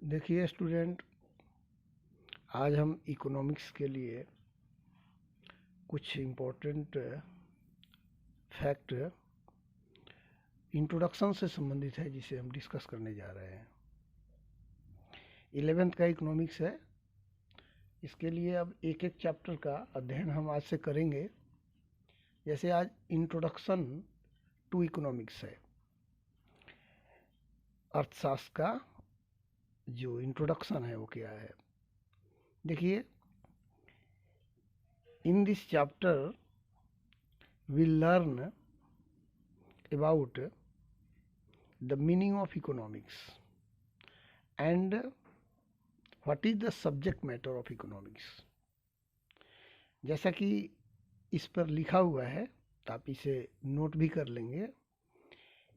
देखिए स्टूडेंट, आज हम इकोनॉमिक्स के लिए कुछ इम्पोर्टेंट फैक्ट इंट्रोडक्शन से संबंधित है जिसे हम डिस्कस करने जा रहे हैं। 11th का इकोनॉमिक्स है। इसके लिए अब एक एक चैप्टर का अध्ययन हम आज से करेंगे। जैसे आज इंट्रोडक्शन टू इकोनॉमिक्स है। अर्थशास्त्र का जो इंट्रोडक्शन है वो क्या है, देखिए। In this chapter we learn about the meaning of economics and what is the subject matter of economics। जैसा कि इस पर लिखा हुआ है, तो आप इसे नोट भी कर लेंगे।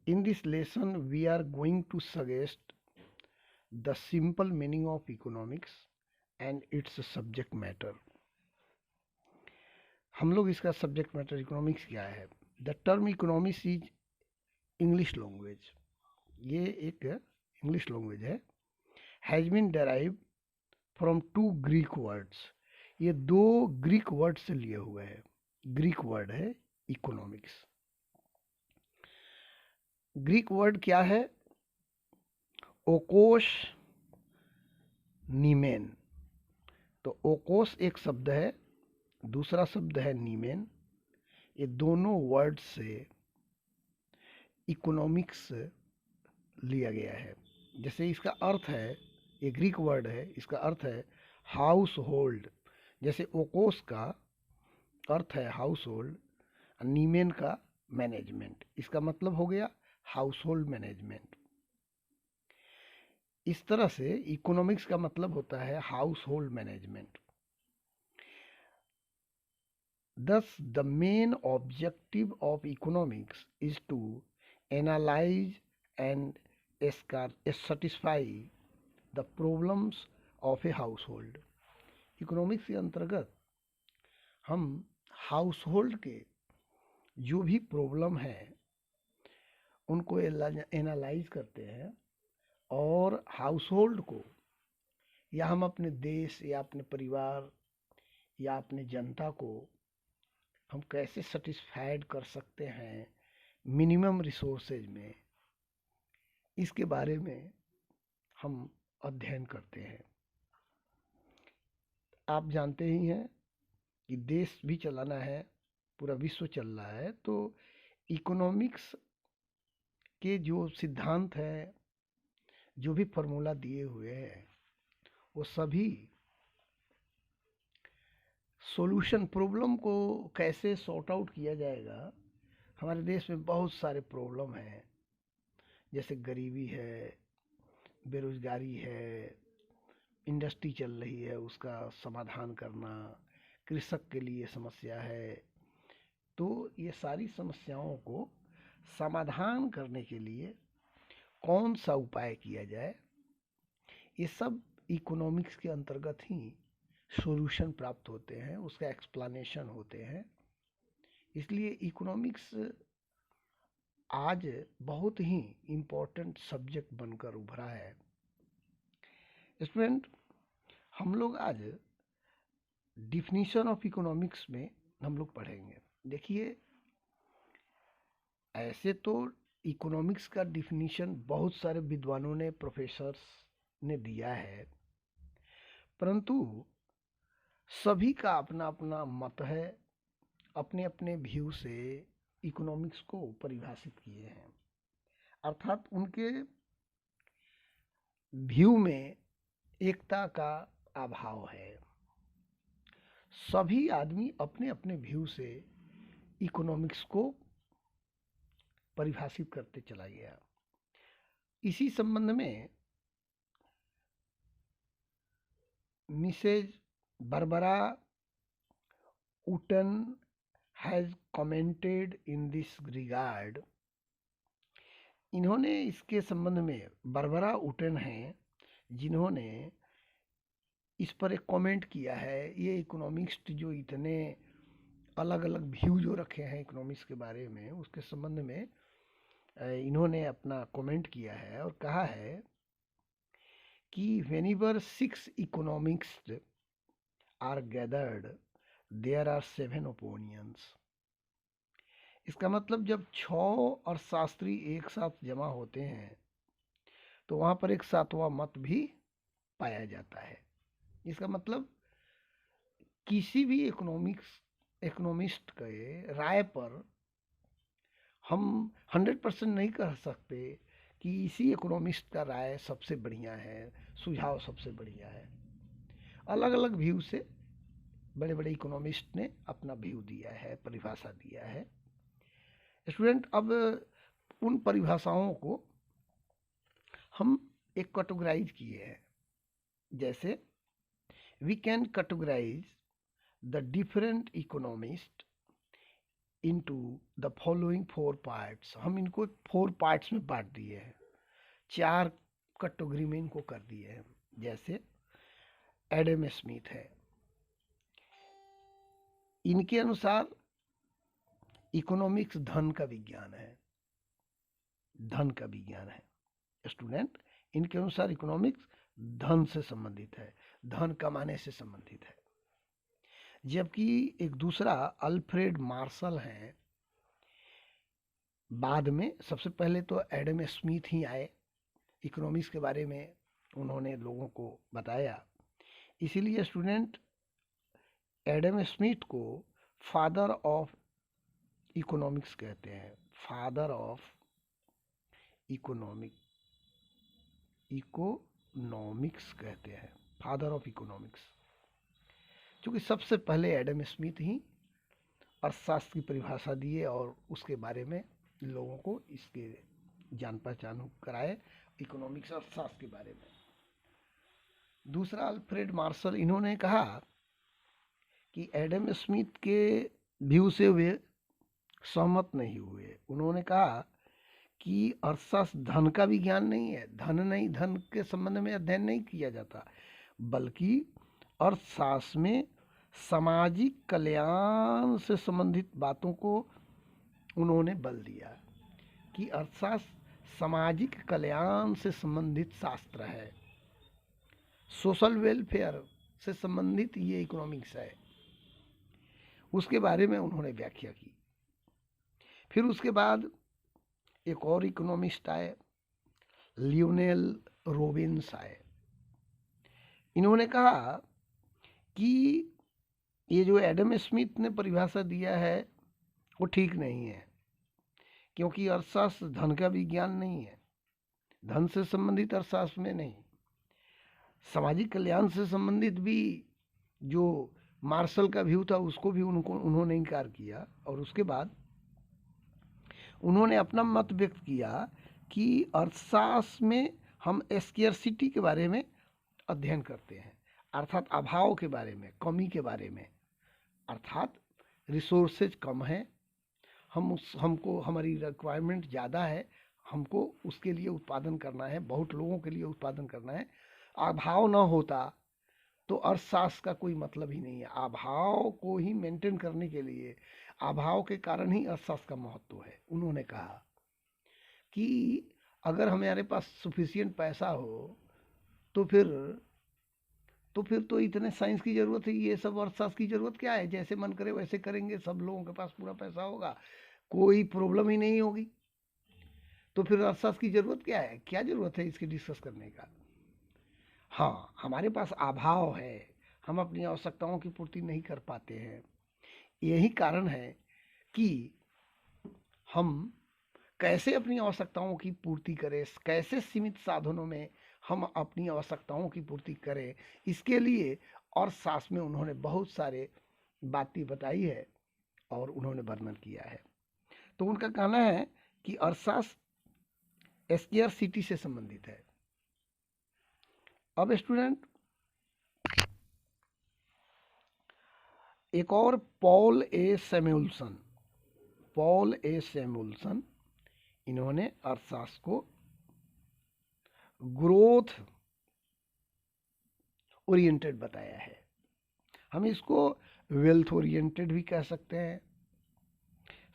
In this lesson we are going to suggest the simple meaning of economics and its subject matter. हम लोग इसका सब्जेक्ट मैटर इकोनॉमिक्स क्या है। The term economics is English language, ये एक इंग्लिश लैंग्वेज है। Has been derive from two Greek words, ये दो ग्रीक वर्ड से लिए हुए है। ग्रीक वर्ड है इकोनॉमिक्स। ग्रीक वर्ड क्या है? ओकोस, नीमेन। तो ओकोस एक शब्द है, दूसरा शब्द है नीमेन। ये दोनों वर्ड से इकोनॉमिक्स लिया गया है। जैसे इसका अर्थ है, ये ग्रीक वर्ड है, इसका अर्थ है हाउस होल्ड। जैसे ओकोस का अर्थ है हाउस होल्ड, नीमेन का मैनेजमेंट। इसका मतलब हो गया हाउस होल्ड मैनेजमेंट। इस तरह से इकोनॉमिक्स का मतलब होता है house hold management. Thus, the main objective of economics is to analyze and satisfy the problems of a household। Economics के अंतर्गत हम हाउस होल्ड के जो भी प्रॉब्लम है उनको एनालाइज करते हैं, और हाउस होल्ड को, या हम अपने देश या अपने परिवार या अपने जनता को हम कैसे सेटिस्फाइड कर सकते हैं मिनिमम रिसोर्सेज में, इसके बारे में हम अध्ययन करते हैं। आप जानते ही हैं कि देश भी चलाना है, पूरा विश्व चल रहा है, तो इकोनॉमिक्स के जो सिद्धांत हैं, जो भी फॉर्मूला दिए हुए हैं, वो सभी सॉल्यूशन, प्रॉब्लम को कैसे सॉर्ट आउट किया जाएगा। हमारे देश में बहुत सारे प्रॉब्लम हैं, जैसे गरीबी है, बेरोजगारी है, इंडस्ट्री चल रही है उसका समाधान करना, कृषक के लिए समस्या है। तो ये सारी समस्याओं को समाधान करने के लिए कौन सा उपाय किया जाए, ये सब इकोनॉमिक्स के अंतर्गत ही सॉल्यूशन प्राप्त होते हैं, उसका एक्सप्लेनेशन होते हैं। इसलिए इकोनॉमिक्स आज बहुत ही इम्पोर्टेंट सब्जेक्ट बनकर उभरा है। स्टूडेंट, हम लोग आज डिफिनीशन ऑफ इकोनॉमिक्स में हम लोग पढ़ेंगे। देखिए, ऐसे तो इकोनॉमिक्स का डिफिनीशन बहुत सारे विद्वानों ने, प्रोफेसर्स ने दिया है, परंतु सभी का अपना अपना मत है, अपने अपने व्यू से इकोनॉमिक्स को परिभाषित किए हैं। अर्थात उनके व्यू में एकता का अभाव है। सभी आदमी अपने अपने व्यू से इकोनॉमिक्स को परिभाषित करते चला गया। इसी संबंध में Mrs Barbara Wootton has commented in this regard. इन्होंने इसके संबंध में, बारबरा ऊटन हैं जिन्होंने इस पर एक कमेंट किया है। ये इकोनॉमिक्स जो इतने अलग अलग व्यू जो रखे हैं इकोनॉमिक्स के बारे में, उसके संबंध में इन्होंने अपना कमेंट किया है और कहा है कि whenever 6 economists are gathered there are 7 opinions। इसका मतलब जब 6 अर्थशास्त्री एक साथ जमा होते हैं तो वहाँ पर एक 7वां मत भी पाया जाता है। इसका मतलब किसी भी इकोनॉमिस्ट के राय पर हम 100% नहीं कह सकते कि इसी इकोनॉमिस्ट का राय सबसे बढ़िया है, सुझाव सबसे बढ़िया है। अलग अलग व्यू से बड़े बड़े इकोनॉमिस्ट ने अपना व्यू दिया है, परिभाषा दिया है। स्टूडेंट, अब उन परिभाषाओं को हम एक कैटेगराइज किए हैं। जैसे we can categorise the different economist into the following 4 parts. हम इनको 4 पार्ट्स में बांट दिए हैं, 4 कैटेगरी में इनको कर दिए हैं। जैसे एडम स्मिथ है, इनके अनुसार इकोनॉमिक्स धन का विज्ञान है, धन का विज्ञान है। स्टूडेंट, इनके अनुसार इकोनॉमिक्स धन से संबंधित है, धन कमाने से संबंधित है। जबकि एक दूसरा अल्फ्रेड मार्शल हैं, बाद में सबसे पहले तो एडम स्मिथ ही आए, इकोनॉमिक्स के बारे में उन्होंने लोगों को बताया। इसीलिए स्टूडेंट एडम स्मिथ को फादर ऑफ इकोनॉमिक्स कहते हैं, फादर ऑफ इकोनॉमिक्स कहते हैं, फादर ऑफ इकोनॉमिक्स। क्योंकि सबसे पहले एडम स्मिथ ही अर्थशास्त्र की परिभाषा दिए और उसके बारे में लोगों को इसके जान पहचान कराए, इकोनॉमिक्स और अर्थशास्त्र के बारे में। दूसरा अल्फ्रेड मार्शल, इन्होंने कहा कि एडम स्मिथ के व्यू से वे सहमत नहीं हुए। उन्होंने कहा कि अर्थशास्त्र धन का विज्ञान नहीं है, धन के संबंध में अध्ययन नहीं किया जाता, बल्कि अर्थशास्त्र में सामाजिक कल्याण से संबंधित बातों को उन्होंने बल दिया कि अर्थशास्त्र सामाजिक कल्याण से संबंधित शास्त्र है, सोशल वेलफेयर से संबंधित ये इकोनॉमिक्स है। उसके बारे में उन्होंने व्याख्या की। फिर उसके बाद एक और इकोनॉमिस्ट आए, लियोनेल रॉबिन्स आए। इन्होंने कहा कि ये जो एडम स्मिथ ने परिभाषा दिया है वो ठीक नहीं है, क्योंकि अर्थशास्त्र धन का विज्ञान नहीं है, धन से संबंधित अर्थशास्त्र में नहीं, सामाजिक कल्याण से संबंधित भी जो मार्शल का व्यू था उसको भी उन्होंने इनकार किया। और उसके बाद उन्होंने अपना मत व्यक्त किया कि अर्थशास्त्र में हम स्केर्सिटी के बारे में अध्ययन करते हैं, अर्थात अभाव के बारे में, कमी के बारे में, अर्थात रिसोर्सेज कम है, हमको हमारी रिक्वायरमेंट ज़्यादा है, हमको उसके लिए उत्पादन करना है, बहुत लोगों के लिए उत्पादन करना है। अभाव न होता तो अर्थशास्त्र का कोई मतलब ही नहीं है। अभाव को ही मेंटेन करने के लिए, अभाव के कारण ही अर्थशास्त्र का महत्व है। उन्होंने कहा कि अगर हमारे पास सफिशिएंट पैसा हो तो फिर तो इतने साइंस की ज़रूरत है, ये सब अर्थशास्त्र की ज़रूरत क्या है? जैसे मन करे वैसे करेंगे, सब लोगों के पास पूरा पैसा होगा, कोई प्रॉब्लम ही नहीं होगी, तो फिर अर्थशास्त्र की ज़रूरत क्या है? क्या ज़रूरत है इसकी डिस्कस करने का? हाँ, हमारे पास अभाव है, हम अपनी आवश्यकताओं की पूर्ति नहीं कर पाते हैं। यही कारण है कि हम कैसे अपनी आवश्यकताओं की पूर्ति करें, कैसे सीमित साधनों में हम अपनी आवश्यकताओं की पूर्ति करें, इसके लिए अर्थशास्त्र में उन्होंने बहुत सारे बातें बताई है और उन्होंने वर्णन किया है। तो उनका कहना है कि अर्थशास्त्र स्केर्सिटी से संबंधित है। अब स्टूडेंट, एक और पॉल ए सैमुअल्सन, इन्होंने अर्थशास्त्र को ग्रोथ ओरिएंटेड बताया है। हम इसको वेल्थ ओरिएंटेड भी कह सकते हैं,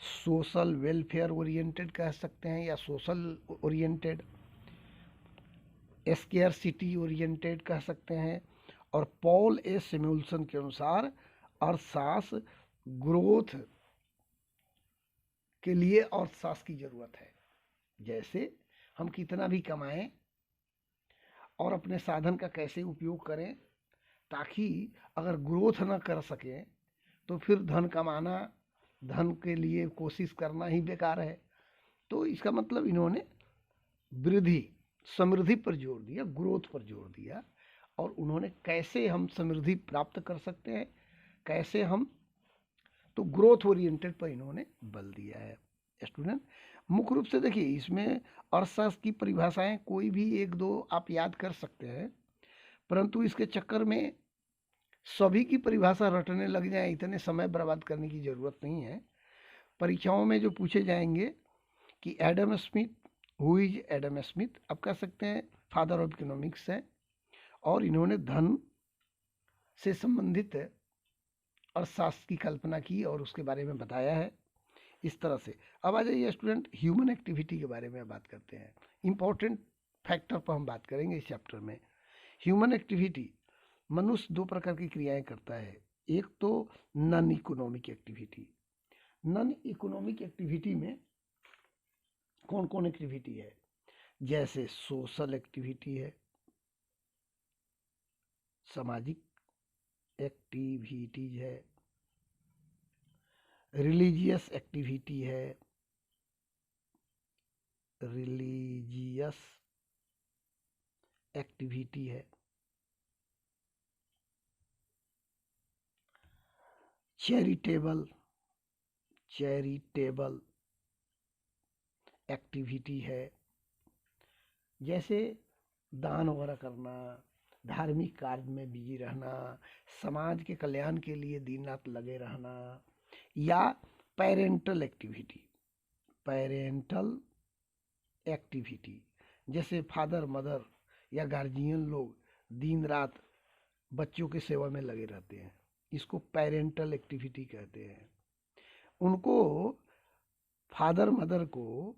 सोशल वेलफेयर ओरिएंटेड कह सकते हैं, या सोशल ओरिएंटेड, स्केयरसिटी ओरिएंटेड कह सकते हैं। और पॉल ए सैमुअल्सन के अनुसार अर्थशास्त्र ग्रोथ के लिए अर्थशास्त्र की जरूरत है। जैसे हम कितना भी कमाएं और अपने साधन का कैसे उपयोग करें, ताकि अगर ग्रोथ ना कर सकें तो फिर धन कमाना, धन के लिए कोशिश करना ही बेकार है। तो इसका मतलब इन्होंने वृद्धि, समृद्धि पर जोर दिया, ग्रोथ पर जोर दिया। और उन्होंने कैसे हम समृद्धि प्राप्त कर सकते हैं, कैसे हम, तो ग्रोथ ओरिएंटेड पर इन्होंने बल दिया है। स्टूडेंट, मुख्य रूप से देखिए इसमें अर्थशास्त्र की परिभाषाएं कोई भी एक दो आप याद कर सकते हैं, परंतु इसके चक्कर में सभी की परिभाषा रटने लग जाए, इतने समय बर्बाद करने की ज़रूरत नहीं है। परीक्षाओं में जो पूछे जाएंगे कि Adam Smith, who is Adam Smith, आप कह सकते हैं फादर ऑफ इकोनॉमिक्स है, और इन्होंने धन से संबंधित अर्थशास्त्र की कल्पना की और उसके बारे में बताया है इस तरह से। अब आ जाइए स्टूडेंट, ह्यूमन एक्टिविटी के बारे में बात करते हैं। इंपॉर्टेंट फैक्टर पर हम बात करेंगे इस चैप्टर में। ह्यूमन एक्टिविटी, मनुष्य दो प्रकार की क्रियाएं करता है। एक तो non economic activity. Non economic activity में कौन कौन एक्टिविटी है? जैसे सोशल एक्टिविटी है, सामाजिक एक्टिविटीज है, रिलीजियस एक्टिविटी है, रिलीजियस एक्टिविटी है, चैरिटेबल एक्टिविटी है, जैसे दान वगैरह करना, धार्मिक कार्य में बिजी रहना, समाज के कल्याण के लिए दिन रात लगे रहना। या पेरेंटल एक्टिविटी, जैसे फादर मदर या गार्जियन लोग दिन रात बच्चों की सेवा में लगे रहते हैं, इसको पेरेंटल एक्टिविटी कहते हैं। उनको, फादर मदर को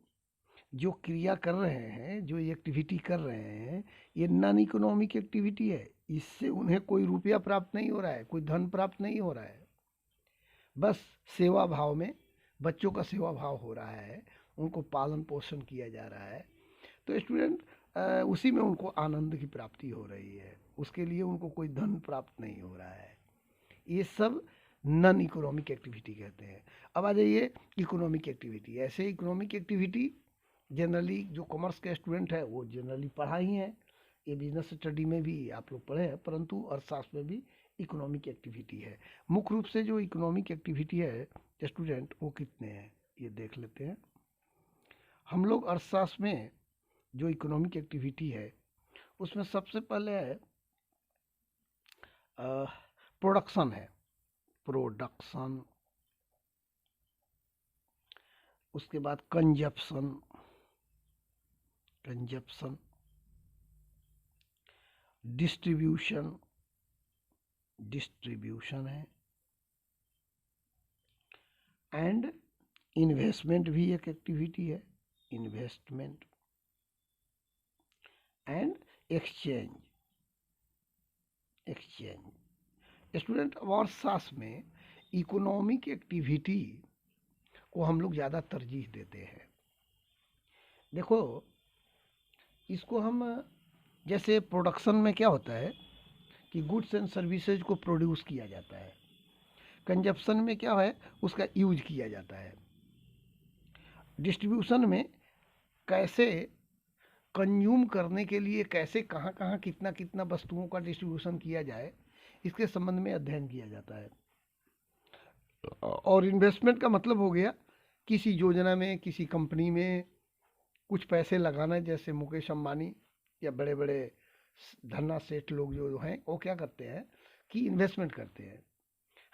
जो क्रिया कर रहे हैं, जो एक्टिविटी कर रहे हैं, ये नॉन इकोनॉमिक एक्टिविटी है। इससे उन्हें कोई रुपया प्राप्त नहीं हो रहा है, कोई धन प्राप्त नहीं हो रहा है, बस सेवा भाव में बच्चों का सेवा भाव हो रहा है, उनको पालन पोषण किया जा रहा है। तो स्टूडेंट, उसी में उनको आनंद की प्राप्ति हो रही है, उसके लिए उनको कोई धन प्राप्त नहीं हो रहा है। ये सब नॉन इकोनॉमिक एक्टिविटी कहते हैं। अब आ जाइए इकोनॉमिक एक्टिविटी। ऐसे इकोनॉमिक एक्टिविटी जनरली जो कॉमर्स के स्टूडेंट है वो जनरली पढ़ा ही है, ये बिजनेस स्टडी में भी आप लोग पढ़े हैं, परंतु अर्थशास्त्र में भी इकोनॉमिक एक्टिविटी है। मुख्य रूप से जो इकोनॉमिक एक्टिविटी है स्टूडेंट, वो कितने हैं ये देख लेते हैं। हम लोग अर्थशास्त्र में जो इकोनॉमिक एक्टिविटी है उसमें सबसे पहले है प्रोडक्शन है, प्रोडक्शन, उसके बाद कंजप्शन, डिस्ट्रीब्यूशन है, एंड इन्वेस्टमेंट भी एक एक्टिविटी है, इन्वेस्टमेंट, एंड एक्सचेंज। स्टूडेंट, अर्थशास्त्र में इकोनॉमिक एक्टिविटी को हम लोग ज़्यादा तरजीह देते हैं। देखो, इसको हम, जैसे प्रोडक्शन में क्या होता है कि गुड्स एंड सर्विसेज को प्रोड्यूस किया जाता है, कंजप्शन में क्या है, उसका यूज किया जाता है, डिस्ट्रीब्यूशन में कैसे कंज्यूम करने के लिए कैसे कहाँ कहाँ कितना कितना वस्तुओं का डिस्ट्रीब्यूशन किया जाए, इसके संबंध में अध्ययन किया जाता है। और इन्वेस्टमेंट का मतलब हो गया किसी योजना में, किसी कंपनी में कुछ पैसे लगाना, जैसे मुकेश अंबानी या बड़े बड़े धन्ना सेठ लोग जो हैं वो क्या करते हैं कि इन्वेस्टमेंट करते हैं।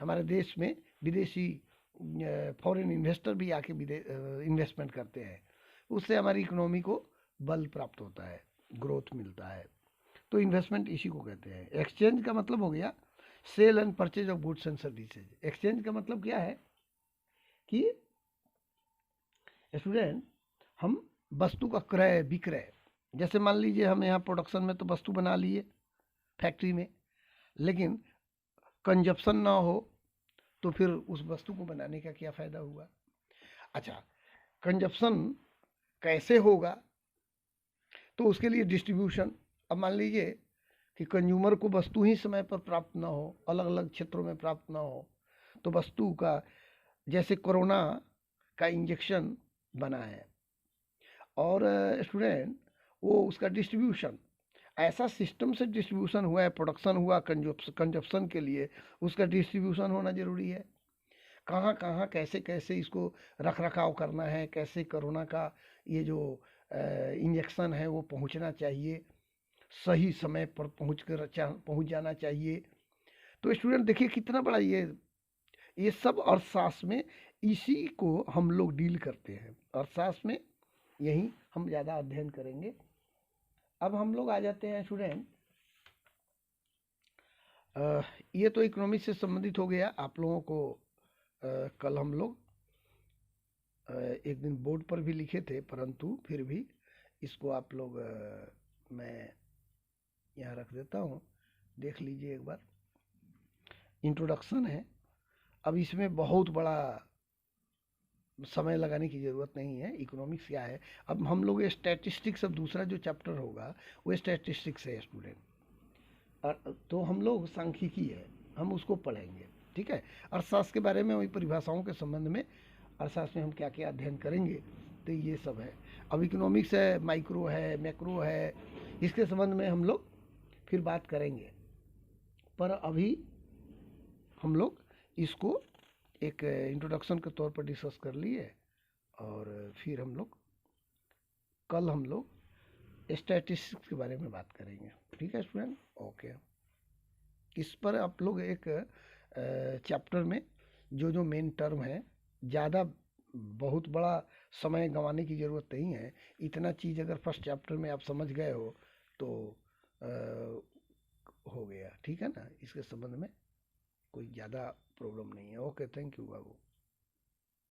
हमारे देश में विदेशी फॉरेन इन्वेस्टर भी आके इन्वेस्टमेंट करते हैं, उससे हमारी इकोनॉमी को बल प्राप्त होता है, ग्रोथ मिलता है। तो इन्वेस्टमेंट इसी को कहते हैं। एक्सचेंज का मतलब हो गया sale and purchase of goods and services. Exchange का मतलब क्या है कि स्टूडेंट, हम वस्तु का क्रय विक्रय, जैसे मान लीजिए हम यहाँ प्रोडक्शन में तो वस्तु बना लिए फैक्ट्री में, लेकिन कंजप्शन ना हो तो फिर उस वस्तु को बनाने का क्या फ़ायदा हुआ। अच्छा, कंजप्शन कैसे होगा, तो उसके लिए डिस्ट्रीब्यूशन। अब मान लीजिए कि कंज्यूमर को वस्तु ही समय पर प्राप्त ना हो, अलग अलग क्षेत्रों में प्राप्त ना हो, तो वस्तु का, जैसे कोरोना का इंजेक्शन बना है और स्टूडेंट वो उसका डिस्ट्रीब्यूशन, ऐसा सिस्टम से डिस्ट्रीब्यूशन हुआ है, प्रोडक्शन हुआ कंजप्शन के लिए, उसका डिस्ट्रीब्यूशन होना ज़रूरी है। कहाँ कहाँ कैसे कैसे इसको रख रखाव करना है, कैसे कोरोना का ये जो इंजेक्शन है वो पहुंचना चाहिए, सही समय पर पहुंच जाना चाहिए। तो स्टूडेंट देखिए कितना बड़ा ये सब अर्थशास्त्र में इसी को हम लोग डील करते हैं। अर्थशास्त्र में यही हम ज़्यादा अध्ययन करेंगे। अब हम लोग आ जाते हैं स्टूडेंट, ये तो इकोनॉमिक्स से संबंधित हो गया। आप लोगों को कल हम लोग एक दिन बोर्ड पर भी लिखे थे, परंतु फिर भी इसको आप लोग मैं यहाँ रख देता हूँ, देख लीजिए एक बार। इंट्रोडक्शन है। अब इसमें बहुत बड़ा समय लगाने की ज़रूरत नहीं है। इकोनॉमिक्स क्या है, अब हम लोग स्टैटिस्टिक्स, अब दूसरा जो चैप्टर होगा वो स्टैटिस्टिक्स है स्टूडेंट, और तो हम लोग सांख्यिकी है, हम उसको पढ़ेंगे। ठीक है, अर्थशास्त्र के बारे में वही परिभाषाओं के संबंध में अर्थशास्त्र में हम क्या क्या अध्ययन करेंगे, तो ये सब है। अब इकोनॉमिक्स है, माइक्रो है, मैक्रो है, इसके संबंध में हम लोग फिर बात करेंगे, पर अभी हम लोग इसको एक इंट्रोडक्शन के तौर पर डिस्कस कर लिए, और फिर हम लोग कल हम लोग स्टैटिस्टिक्स के बारे में बात करेंगे। ठीक है स्टूडेंट, ओके। इस पर आप लोग एक चैप्टर में जो जो मेन टर्म है, ज़्यादा बहुत बड़ा समय गंवाने की ज़रूरत नहीं है। इतना चीज़ अगर फर्स्ट चैप्टर में आप समझ गए हो तो अ, हो गया। ठीक है ना, इसके संबंध में कोई ज़्यादा प्रॉब्लम नहीं है। Okay, thank you Babu.